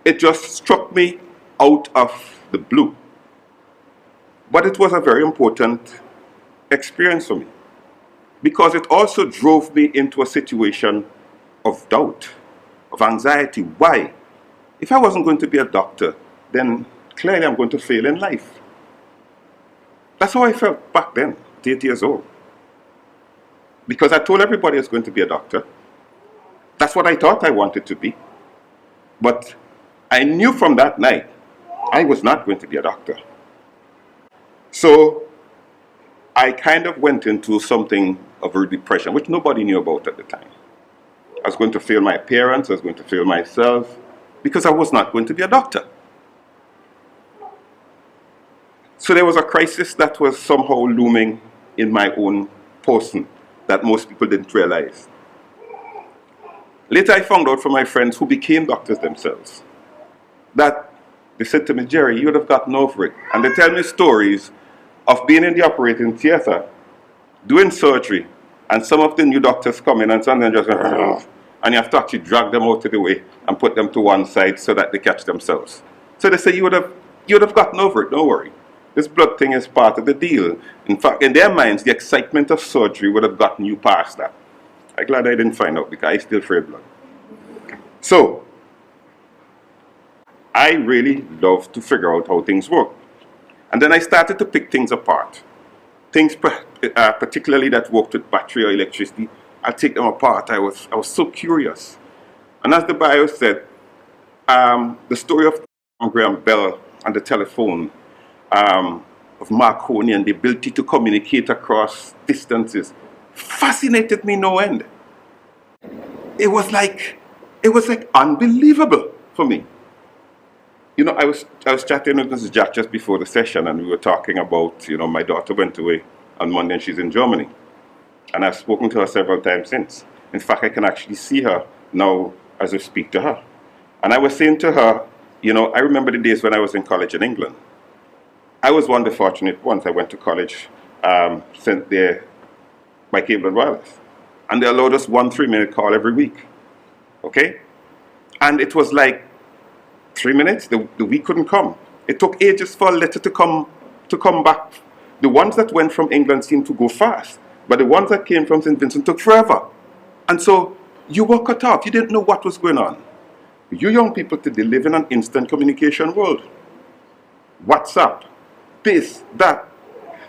it just struck me out of the blue. But it was a very important experience for me, because it also drove me into a situation of doubt, of anxiety. Why? If I wasn't going to be a doctor, then clearly I'm going to fail in life. That's how I felt back then, 8 years old. Because I told everybody I was going to be a doctor. That's what I thought I wanted to be. But I knew from that night I was not going to be a doctor. So I kind of went into something of a depression, which nobody knew about at the time. I was going to fail my parents, I was going to fail myself, because I was not going to be a doctor. So there was a crisis that was somehow looming in my own person that most people didn't realize. Later I found out from my friends who became doctors themselves that they said to me, "Jerry, you would have gotten over it." And they tell me stories of being in the operating theater, doing surgery, and some of the new doctors come in and some of them just, and you have to actually drag them out of the way and put them to one side so that they catch themselves. So they say, you would have gotten over it, don't worry. This blood thing is part of the deal. In fact, in their minds, the excitement of surgery would have gotten you past that. I'm glad I didn't find out, because I still fear blood. So, I really love to figure out how things work. And then I started to pick things apart. Things particularly that worked with battery or electricity, I take them apart. I was so curious. And as the bio said, the story of Graham Bell and the telephone, of Marconi and the ability to communicate across distances, fascinated me no end. It was like unbelievable for me. You know, I was chatting with Mrs. Jack just before the session, and we were talking about, you know, my daughter went away on Monday and she's in Germany. And I've spoken to her several times since. In fact, I can actually see her now as I speak to her. And I was saying to her, you know, I remember the days when I was in college in England. I was one of the fortunate ones. I went to college, sent there by Cable and Wireless. And they allowed us 1 3-minute call every week. Okay? And it was like 3 minutes, the week couldn't come. It took ages for a letter to come back. The ones that went from England seemed to go fast, but the ones that came from St. Vincent took forever. And so you were cut off. You didn't know what was going on. You young people today live in an instant communication world. WhatsApp, this, that.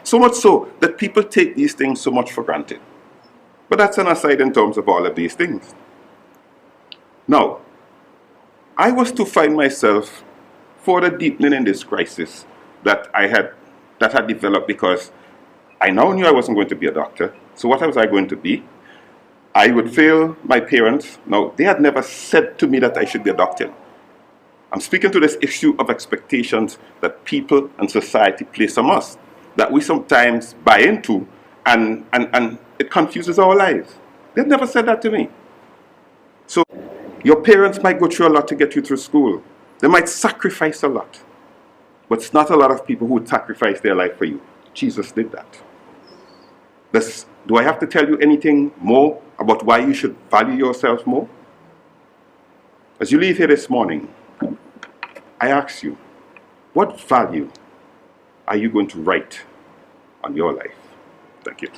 So much so that people take these things so much for granted. But that's an aside in terms of all of these things. Now, I was to find myself further deepening in this crisis that had developed, because I now knew I wasn't going to be a doctor. So what was I going to be? I would fail my parents. Now, they had never said to me that I should be a doctor. I'm speaking to this issue of expectations that people and society place on us, that we sometimes buy into, and it confuses our lives. They've never said that to me. So your parents might go through a lot to get you through school. They might sacrifice a lot. But it's not a lot of people who would sacrifice their life for you. Jesus did that. Do I have to tell you anything more about why you should value yourself more? As you leave here this morning, I ask you, what value are you going to write on your life? Thank you.